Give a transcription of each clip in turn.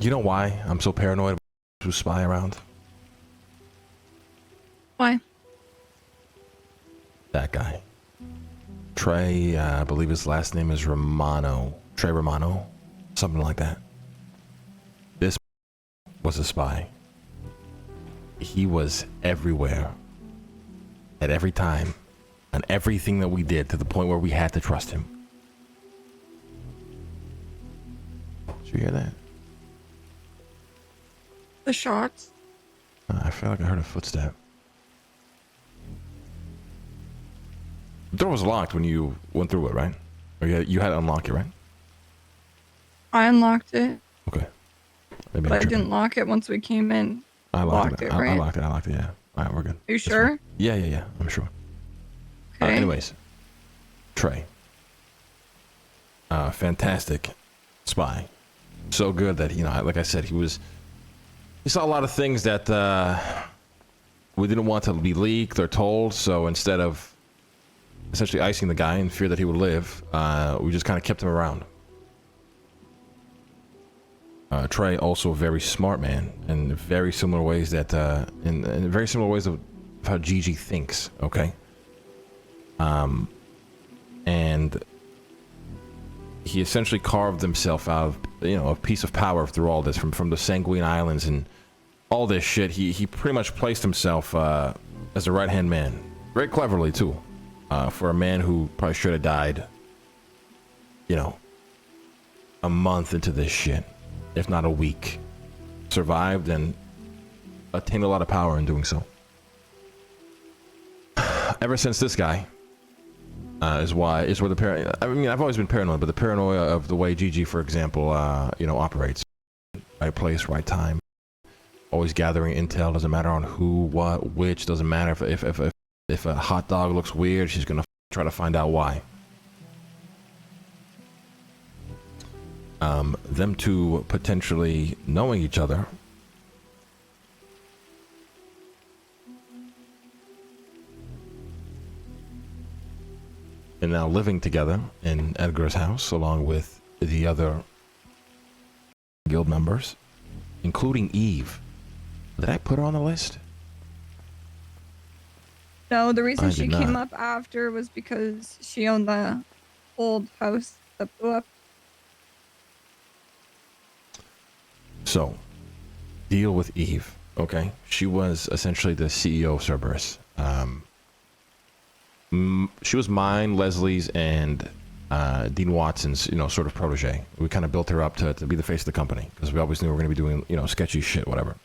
You know why I'm so paranoid to spy around? Why? That guy. Trey, I believe his last name is Romano. Trey Romano? Something like that. This was a spy. He was everywhere. At every time. On everything that we did, to the point where we had to trust him. Did you hear that? The shots? I feel like I heard a footstep. The door was locked when you went through it, right? Or you had to unlock it, right? I unlocked it. Okay. Maybe But I didn't lock it once we came in. I locked it. Right? I locked it, yeah. Alright, we're good. Are you That's sure? fine. Yeah, I'm sure. Okay. Anyways. Trey. Fantastic spy. So good that, like I said, he saw a lot of things that we didn't want to be leaked or told, so instead of essentially icing the guy in fear that he would live, we just kind of kept him around. Trey, also a very smart man, in very similar ways that, in very similar ways of how Gigi thinks, okay? And he essentially carved himself out of, a piece of power through all this, from the Sanguine Islands and all this shit. He pretty much placed himself as a right-hand man, very cleverly too, for a man who probably should have died, a month into this shit, if not a week. Survived and attained a lot of power in doing so. Ever since this guy is where the I've always been paranoid, but the paranoia of the way Gigi, for example, operates. Right place, right time. Always gathering intel. Doesn't matter on who, what, which. Doesn't matter if a hot dog looks weird, she's gonna try to find out why. Them two potentially knowing each other. And now living together in Edgar's house along with the other guild members, including Eve. Did I put her on the list? No, the reason she came not. up after was because she owned the old house that blew up. So, deal with Eve, okay? She was essentially the CEO of Cerberus. She was mine, Leslie's, and Dean Watson's, sort of protege. We kind of built her up to be the face of the company, because we always knew we were going to be doing, sketchy shit, whatever.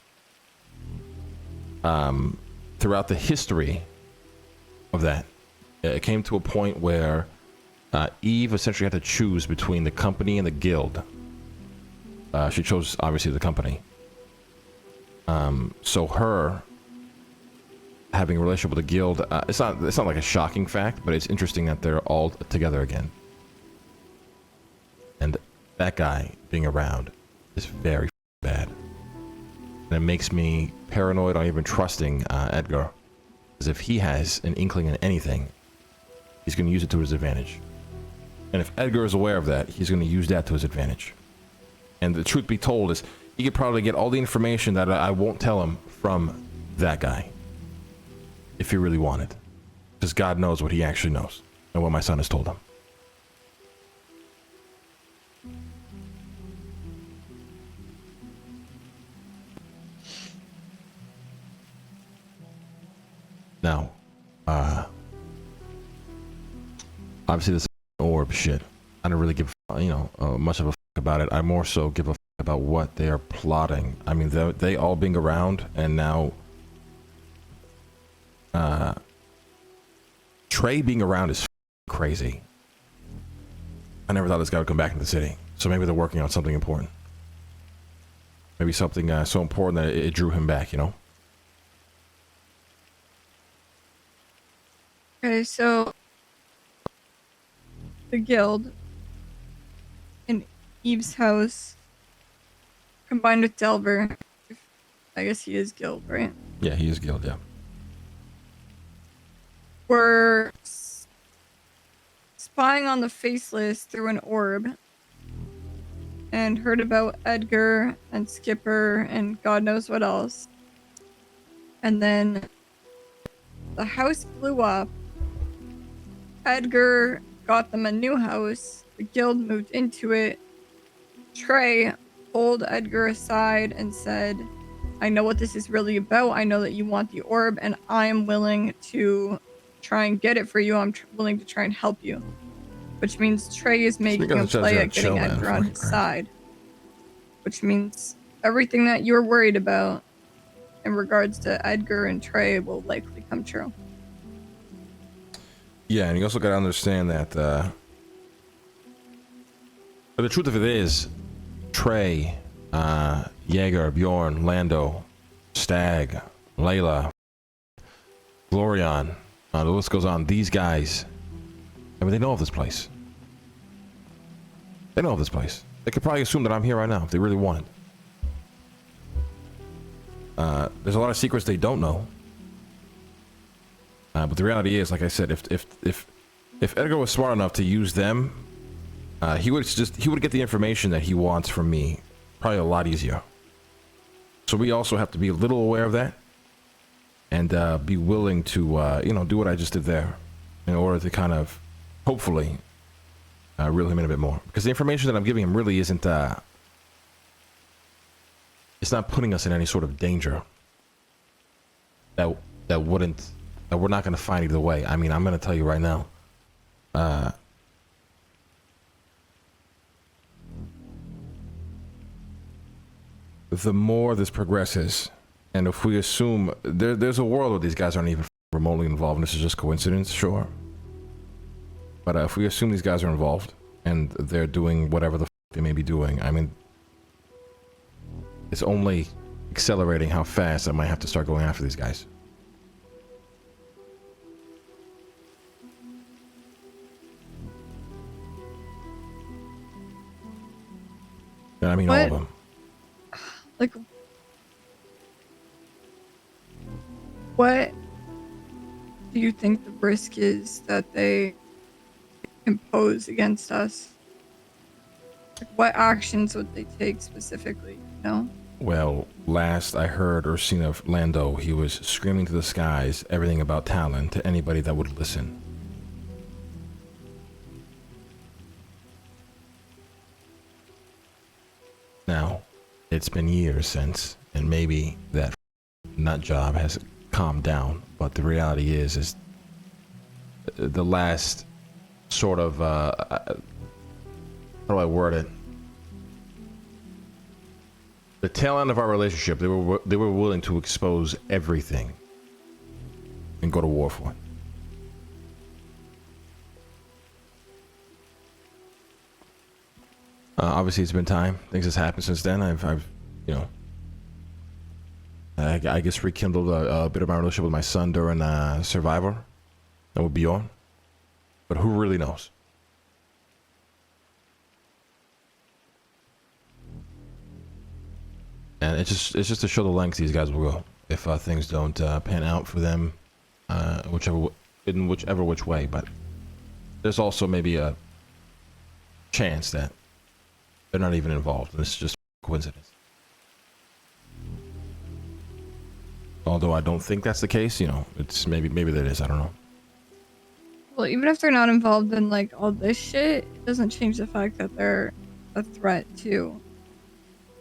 Throughout the history of that, it came to a point where Eve essentially had to choose between the company and the guild. She chose, obviously, the company. So her having a relationship with the guild, it's not like a shocking fact, but it's interesting that they're all together again. And that guy being around is very bad. And it makes me paranoid on even trusting Edgar. Because if he has an inkling in anything, he's going to use it to his advantage. And if Edgar is aware of that, he's going to use that to his advantage. And the truth be told is, he could probably get all the information that I won't tell him from that guy. If he really wanted. Because God knows what he actually knows. And what my son has told him. Now, obviously this orb shit, I don't really give, much of a fuck about it. I more so give a fuck about what they are plotting. I mean, they all being around, and now, Trey being around is crazy. I never thought this guy would come back into the city. So maybe they're working on something important. Maybe something so important that it drew him back, Okay, so the guild in Eve's house combined with Delver. I guess he is guild, right? Yeah, he is guild, yeah. We're spying on the Faceless through an orb. and heard about Edgar and Skipper and God knows what else. And then the house blew up. Edgar got them a new house. The guild moved into it. Trey pulled Edgar aside and said, I know what this is really about. I know that you want the orb, and I am willing to try and get it for you. I'm willing to try and help you. Which means Trey is making a play at getting Edgar on his side. Which means everything that you're worried about in regards to Edgar and Trey will likely come true. Yeah, and you also gotta understand that, but the truth of it is, Trey, Jaeger, Bjorn, Lando, Stag, Layla, Glorion, the list goes on. These guys, I mean, they know of this place. They know of this place. They could probably assume that I'm here right now if they really wanted. There's a lot of secrets they don't know. But the reality is, like I said, if Edgar was smart enough to use them, he would get the information that he wants from me probably a lot easier. So we also have to be a little aware of that, and be willing to do what I just did there, in order to kind of hopefully reel him in a bit more. Because the information that I'm giving him really isn't it's not putting us in any sort of danger that we're not going to find either way. I mean, I'm going to tell you right now. The more this progresses, and if we assume there's a world where these guys aren't even remotely involved and this is just coincidence, sure. But if we assume these guys are involved and they're doing whatever the they may be doing, I mean, it's only accelerating how fast I might have to start going after these guys. And I mean all of them. Like, what do you think the risk is that they impose against us? Like, what actions would they take specifically, you know? Well, last I heard or seen of Lando, he was screaming to the skies everything about Talon to anybody that would listen. Now, it's been years since, and maybe that nut job has calmed down, but the reality is the last sort of, how do I word it? The tail end of our relationship, they were willing to expose everything and go to war for it. Obviously, it's been time. Things has happened since then. I've you know, I guess rekindled a bit of my relationship with my son during Survivor, and with Bjorn. But who really knows? And it's just to show the lengths these guys will go if things don't pan out for them, whichever which way. But there's also maybe a chance that they're not even involved. This is just coincidence. Although I don't think that's the case, you know, it's maybe that is. I don't know. Well, even if they're not involved in like all this shit, it doesn't change the fact that they're a threat too.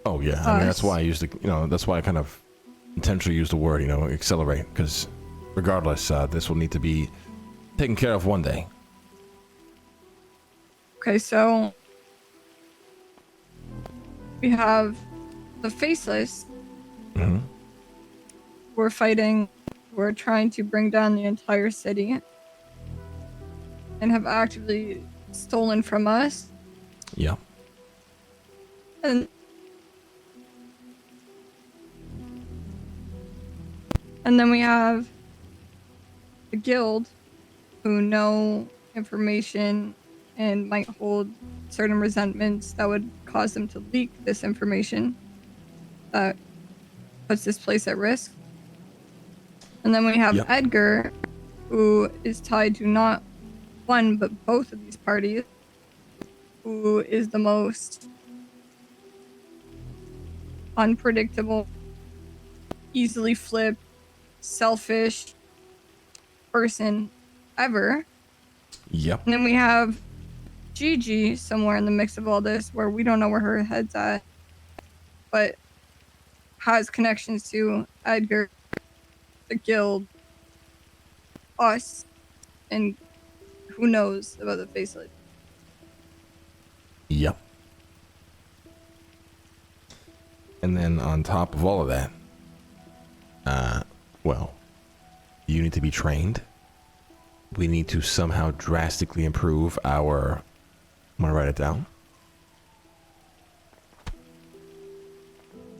Oh yeah, I mean that's why I used that's why I kind of intentionally used the word, accelerate, because regardless, this will need to be taken care of one day. Okay, so we have the Faceless. Mm-hmm. We're fighting. We're trying to bring down the entire city, and have actively stolen from us. Yeah. And then we have the guild, who know information and might hold certain resentments that would cause them to leak this information that puts this place at risk. And then we have Edgar, who is tied to not one but both of these parties, who is the most unpredictable, easily flipped, selfish person ever. Yep. And then we have Gigi somewhere in the mix of all this where we don't know where her head's at, but has connections to Edgar, the guild, us, and who knows about the facelift. Yep. And then on top of all of that, well, you need to be trained. We need to somehow drastically improve our... I'm gonna write it down.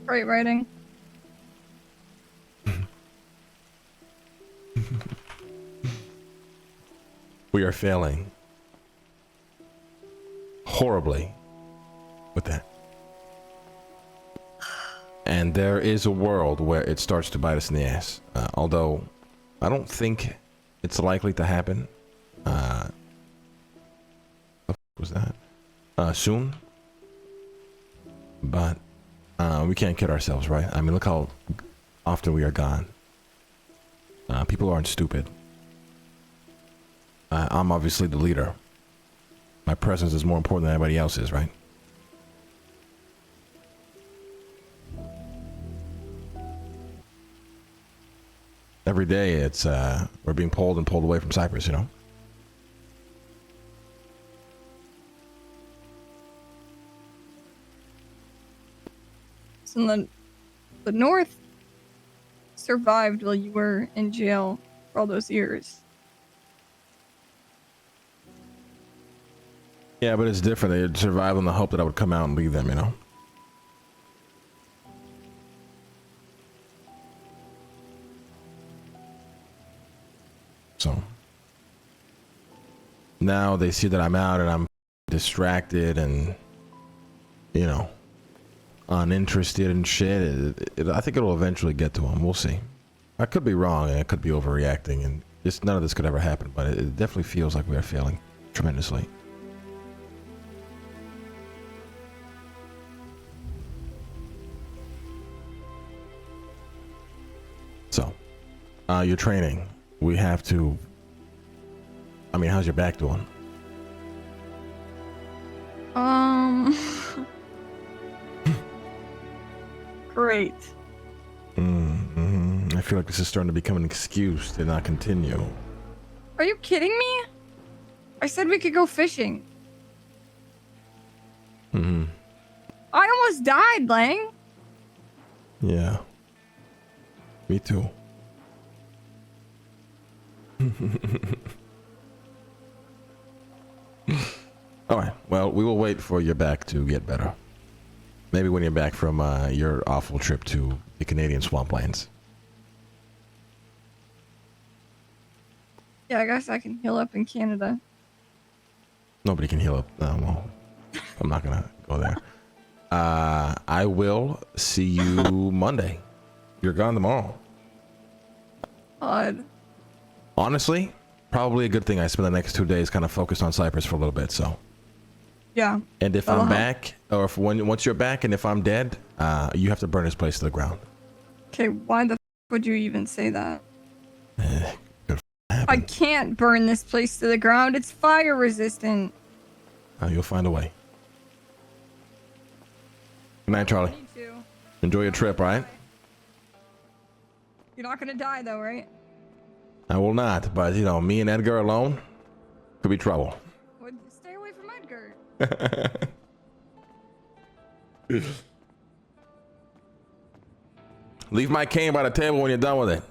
Right writing. We are failing horribly with that. And there is a world where it starts to bite us in the ass. Although I don't think it's likely to happen. What was that? Soon. But we can't kid ourselves, right? I mean, look how often we are gone. People aren't stupid. I'm obviously the leader. My presence is more important than anybody else's, right? Every day it's we're being pulled and pulled away from Cyprus, you know? So the North survived while you were in jail for all those years. Yeah, but it's different. They survived in the hope that I would come out and leave them, you know? So now they see that I'm out and I'm distracted and, you know, uninterested in shit. I think it'll eventually get to them. We'll see. I could be wrong and I could be overreacting and just none of this could ever happen, but it definitely feels like we are failing tremendously. So, your training, we have to, I mean, how's your back doing? Great. I feel like this is starting to become an excuse to not continue. Are you kidding me? I said we could go fishing. I almost died, Lang. Yeah. Me too. All right. Well, we will wait for your back to get better. Maybe when you're back from your awful trip to the Canadian swamplands. Yeah, I guess I can heal up in Canada. Nobody can heal up. No, well, I'm not gonna go there. I will see you Monday. You're gone tomorrow. Odd. Honestly, probably a good thing I spend the next 2 days kind of focused on Cyprus for a little bit, so. Yeah. And if I'm back, or if once you're back and if I'm dead, you have to burn this place to the ground. Okay, why the would you even say that? Good I can't burn this place to the ground. It's fire resistant. You'll find a way. Good night, Charlie. Me too. Enjoy your trip, all right? You're not gonna die though, right? I will not, but you know, me and Edgar alone could be trouble. Well, stay away from Edgar. Leave my cane by the table when you're done with it.